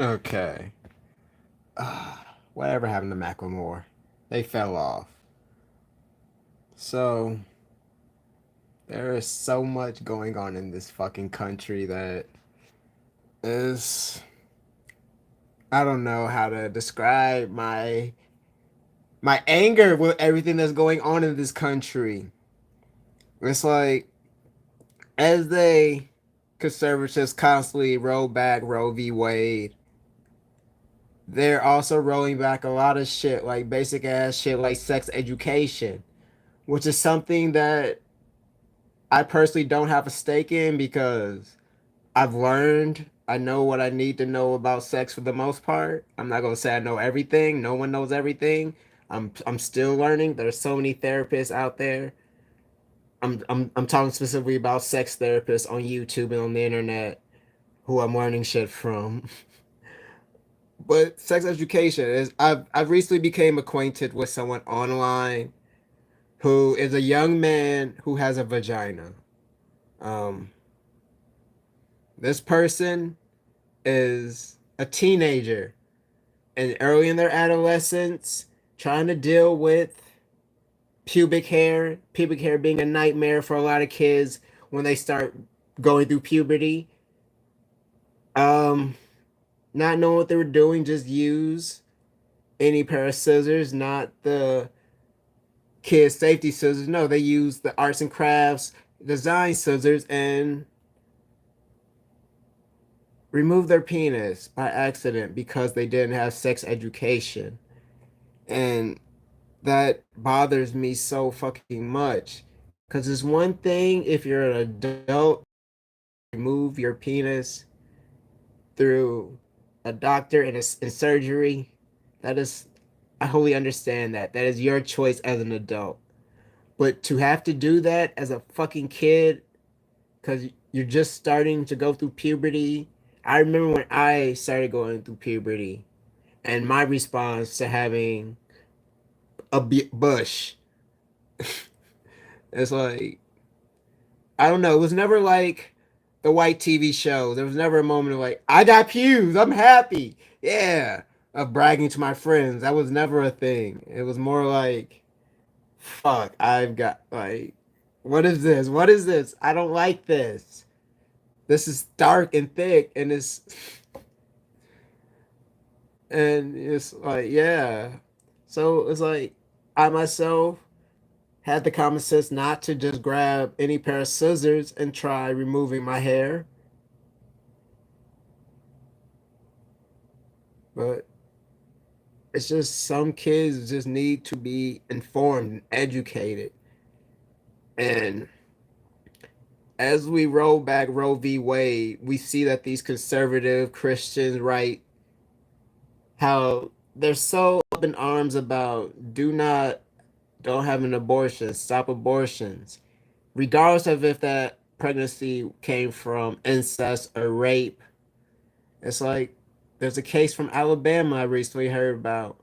Okay. Whatever happened to Macklemore? They fell off. So there is so much going on in this fucking country that is, I don't know how to describe my anger with everything that's going on in this country. It's like as they conservatives constantly roll back Roe v. Wade, they're also rolling back a lot of shit like basic ass shit like sex education, which is something that I personally don't have a stake in because I've learned, I know what I need to know about sex for the most part. I'm not gonna say I know everything. No one knows everything. I'm still learning. There's so many therapists out there. I'm talking specifically about sex therapists on YouTube and on the internet who I'm learning shit from. But sex education is I've recently became acquainted with someone online who is a young man who has a vagina. Um, this person is a teenager and early in their adolescence trying to deal with pubic hair being a nightmare for a lot of kids when they start going through puberty. Um, Not knowing what they were doing, just use any pair of scissors, not the kids' safety scissors. No, they use the arts and crafts design scissors and remove their penis by accident because they didn't have sex education. And that bothers me so fucking much. Because it's one thing if you're an adult, remove your penis through a doctor and surgery. That is, I wholly understand that. That is your choice as an adult. But to have to do that as a fucking kid, because you're just starting to go through puberty. I remember when I started going through puberty and my response to having a bush. It's like, I don't know. It was never like the white TV show. There was never a moment of like, I got pews. I'm happy. Yeah. Of bragging to my friends. That was never a thing. It was more like, fuck, I've got, like, what is this? What is this? I don't like this. This is dark and thick and it's like, yeah. So it's like, I myself had the common sense not to just grab any pair of scissors and try removing my hair. But it's just some kids just need to be informed and educated. And as we roll back Roe v. Wade, we see that these conservative Christians, right, how they're so up in arms about don't have an abortion, stop abortions, regardless of if that pregnancy came from incest or rape. It's like there's a case from Alabama I recently heard about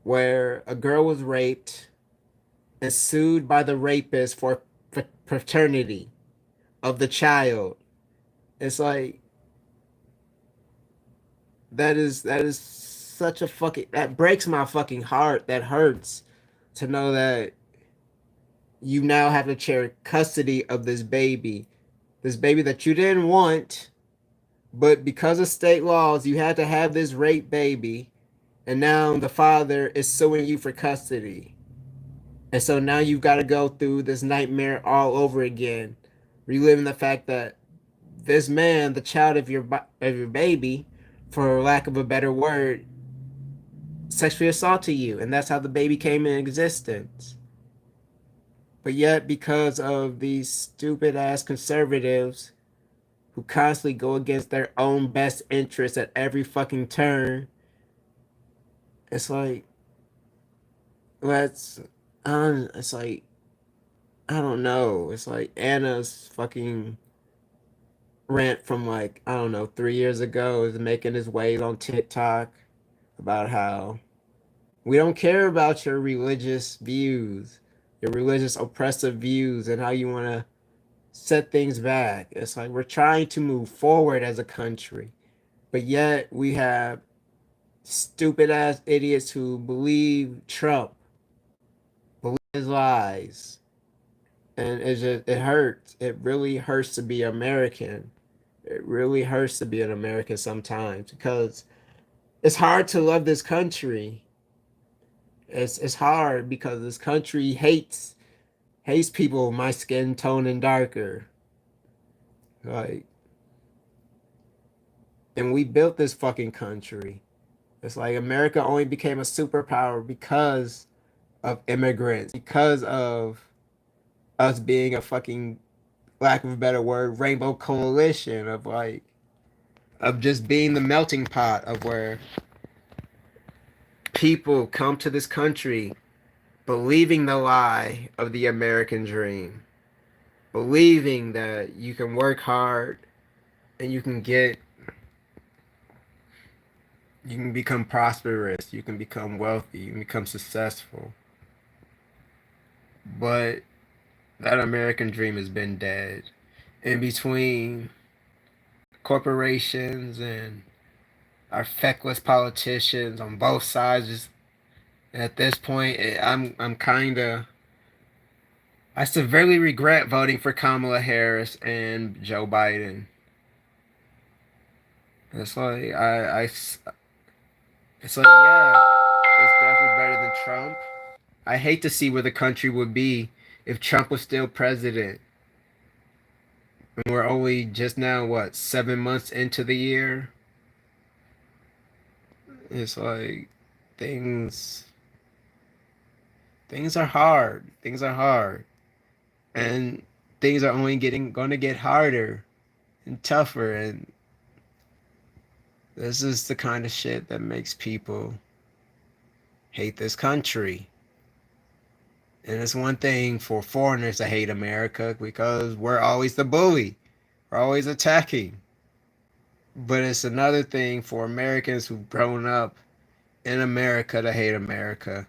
where a girl was raped and sued by the rapist for paternity of the child. It's like that is such a fucking that breaks my fucking heart. That hurts to know that you now have to share custody of this baby that you didn't want, but because of state laws, you had to have this rape baby, and now the father is suing you for custody. And so now you've got to go through this nightmare all over again, reliving the fact that this man, the child of your baby, for lack of a better word, sexually assaulted you, and that's how the baby came in existence. But yet, because of these stupid ass conservatives who constantly go against their own best interests at every fucking turn, it's like let's it's like I don't know. It's like Anna's fucking rant from like I don't know 3 years ago is making his waves on TikTok about how we don't care about your religious views, your religious oppressive views, and how you want to set things back. It's like we're trying to move forward as a country. But yet we have stupid ass idiots who believe Trump, believe his lies. And it hurts. It really hurts to be American. It really hurts to be an American sometimes because it's hard to love this country. It's hard because this country hates people with my skin tone and darker. Like, and we built this fucking country. It's like America only became a superpower because of immigrants, because of us being a fucking, lack of a better word, rainbow coalition of like, of just being the melting pot of where people come to this country believing the lie of the American dream, believing that you can work hard and you can become prosperous, you can become wealthy, you can become successful. But that American dream has been dead. In between corporations and our feckless politicians on both sides, just at this point, I'm kind of, I severely regret voting for Kamala Harris and Joe Biden. It's like it's like, yeah, it's definitely better than Trump. I hate to see where the country would be if Trump was still president. And we're only just now, what, 7 months into the year? It's like things things are hard. Things are hard. And things are only gonna get harder and tougher, and this is the kind of shit that makes people hate this country. And it's one thing for foreigners to hate America because we're always the bully. We're always attacking. But it's another thing for Americans who've grown up in America to hate America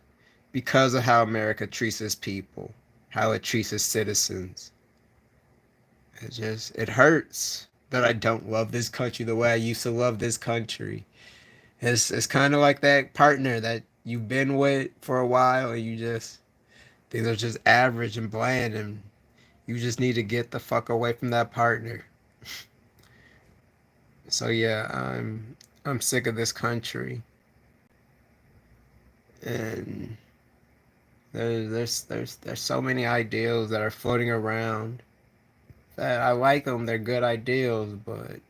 because of how America treats its people, how it treats its citizens. It hurts that I don't love this country the way I used to love this country. It's kind of like that partner that you've been with for a while and you just, things are just average and bland and you just need to get the fuck away from that partner. So yeah, I'm sick of this country. And there's so many ideals that are floating around that I like them. They're good ideals, but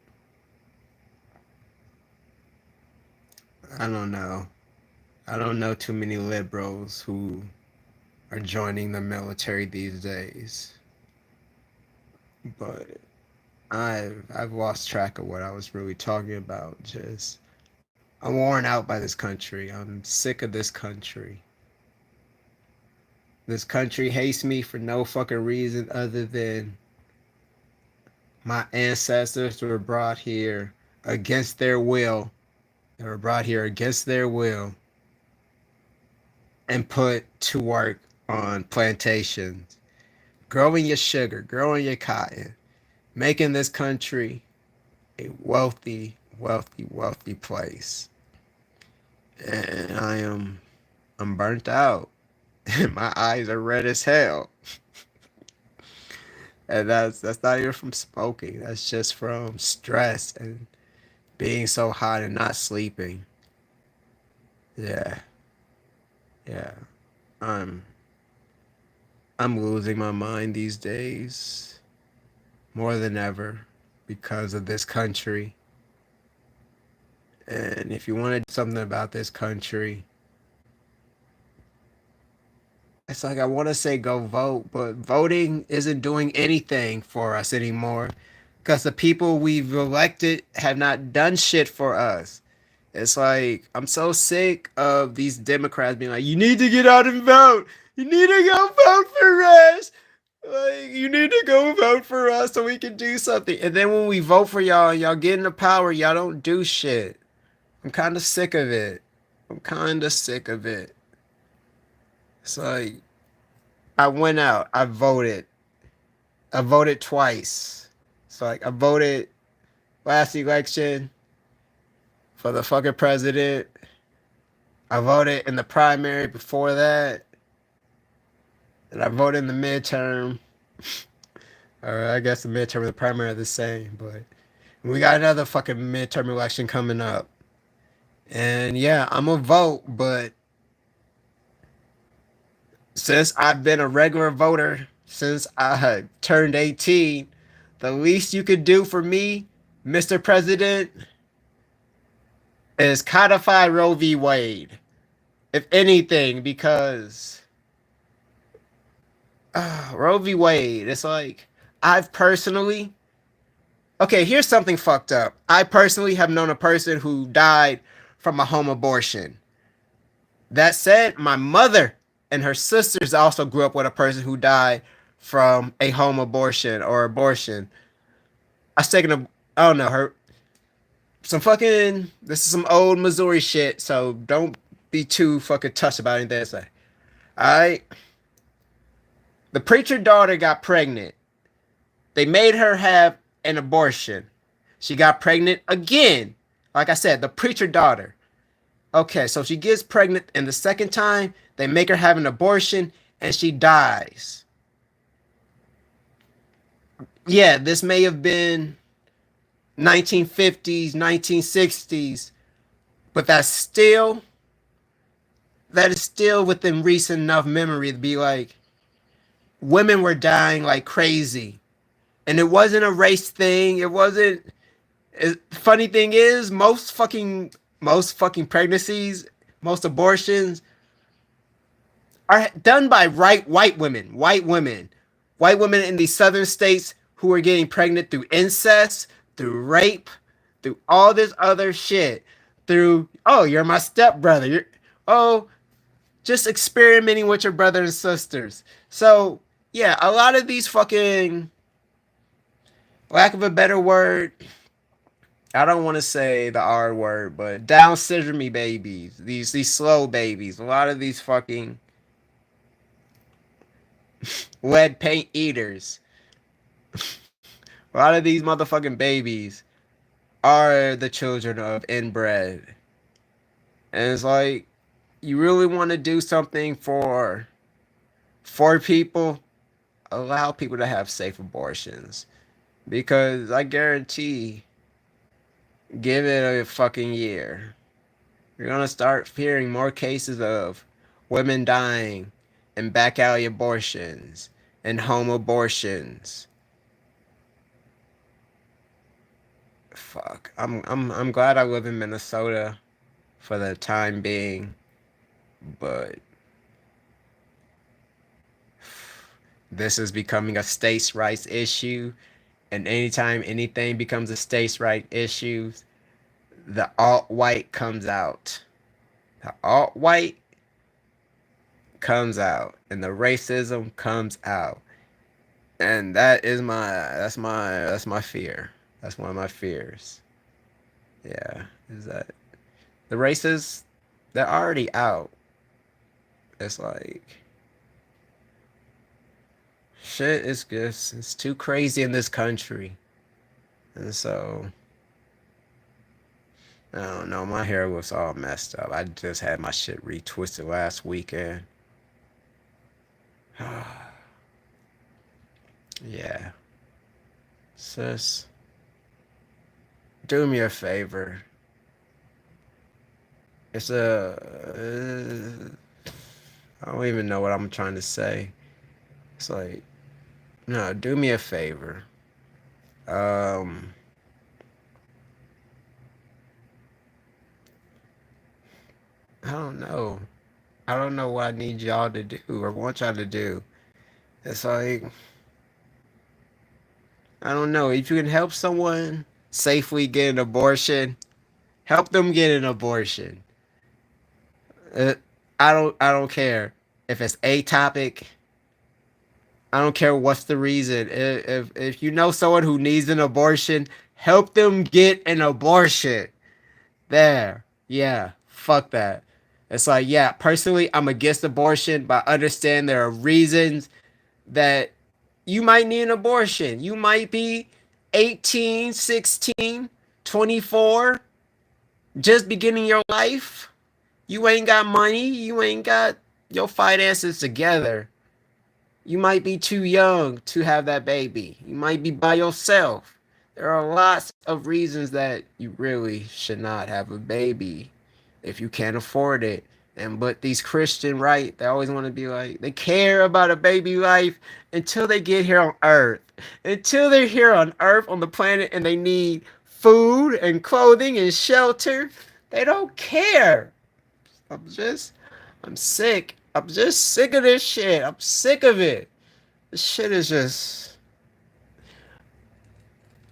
I don't know. I don't know too many liberals who are joining the military these days. But I've lost track of what I was really talking about. Just I'm worn out by this country. I'm sick of this country. This country hates me for no fucking reason other than my ancestors were brought here against their will. They were brought here against their will and put to work on plantations, growing your sugar, growing your cotton, making this country a wealthy, wealthy, wealthy place. And I'm burnt out. My eyes are red as hell. And that's not even from smoking. That's just from stress and being so hot and not sleeping. Yeah. Yeah. I'm I'm losing my mind these days more than ever because of this country. And if you want to do something about this country, it's like I want to say go vote, but voting isn't doing anything for us anymore because the people we've elected have not done shit for us. It's like I'm so sick of these Democrats being like, "You need to get out and vote. You need to go vote for us. Like, you need to go vote for us so we can do something." And then when we vote for y'all and y'all get into power, y'all don't do shit. I'm kind of sick of it. I'm kind of sick of it. It's like I went out. I voted. I voted twice. So like I voted last election for the fucking president. I voted in the primary before that, and I voted in the midterm. Or I guess the midterm and the primary are the same, but we got another fucking midterm election coming up. And yeah, I'm gonna vote, but since I've been a regular voter since I had turned 18, the least you could do for me, Mr. President, is codify Roe v. Wade. If anything, because Roe v. Wade, it's like, I've personally. Okay, here's something fucked up. I personally have known a person who died from a home abortion. That said, my mother and her sisters also grew up with a person who died from a home abortion or abortion. I was taking a, I don't know, her, some fucking, this is some old Missouri shit, so don't be too fucking touched about anything I say. Alright? The preacher daughter got pregnant. They made her have an abortion. She got pregnant again. Like I said, the preacher daughter. Okay, so she gets pregnant, and the second time they make her have an abortion, and she dies. Yeah, this may have been 1950s, 1960s, but that is still within recent enough memory to be like, women were dying like crazy. And it wasn't a race thing. It wasn't. Funny thing is, most fucking pregnancies, most abortions are done by white women. White women in these southern states who are getting pregnant through incest, through rape, through all this other shit. Through, oh, you're my stepbrother. Just experimenting with your brother and sisters. So yeah, a lot of these fucking, lack of a better word, I don't want to say the R word, but Down syndrome babies, these slow babies, a lot of these fucking lead paint eaters, a lot of these motherfucking babies are the children of inbred. And it's like, you really want to do something for people, allow people to have safe abortions. Because I guarantee, give it a fucking year, you're gonna start hearing more cases of women dying and back alley abortions and home abortions. Fuck. I'm glad I live in Minnesota for the time being, but this is becoming a states' rights issue, and anytime anything becomes a states' rights issue, the alt-white comes out. The alt-white comes out, and the racism comes out, and that's my fear. That's one of my fears. Yeah, is that the racists, they're already out. It's like, shit is just, it's too crazy in this country. And so, I don't know, my hair was all messed up. I just had my shit retwisted last weekend. Yeah. Sis, do me a favor. It's I don't even know what I'm trying to say. It's like, no, do me a favor. I don't know. I don't know what I need y'all to do or want y'all to do. It's like, I don't know. If you can help someone safely get an abortion, help them get an abortion. Uh, I don't care if it's atopic. I don't care what's the reason. If you know someone who needs an abortion, help them get an abortion. There. Yeah. Fuck that. It's like, yeah, personally, I'm against abortion, but I understand there are reasons that you might need an abortion. You might be 18, 16, 24. just beginning your life. You ain't got money. You ain't got your finances together. You might be too young to have that baby. You might be by yourself. There are lots of reasons that you really should not have a baby if you can't afford it. And but these Christian, right? They always want to be like, they care about a baby life until they get here on Earth. Until they're here on Earth on the planet and they need food and clothing and shelter, they don't care. I'm just, I'm sick. I'm just sick of this shit. I'm sick of it. This shit is just,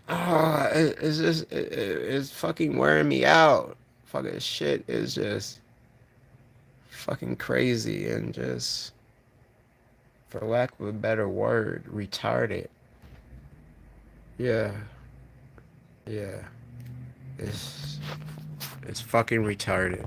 it's just, it's fucking wearing me out. Fucking shit is just fucking crazy and just, for lack of a better word, retarded. Yeah, yeah. It's, it's fucking retarded.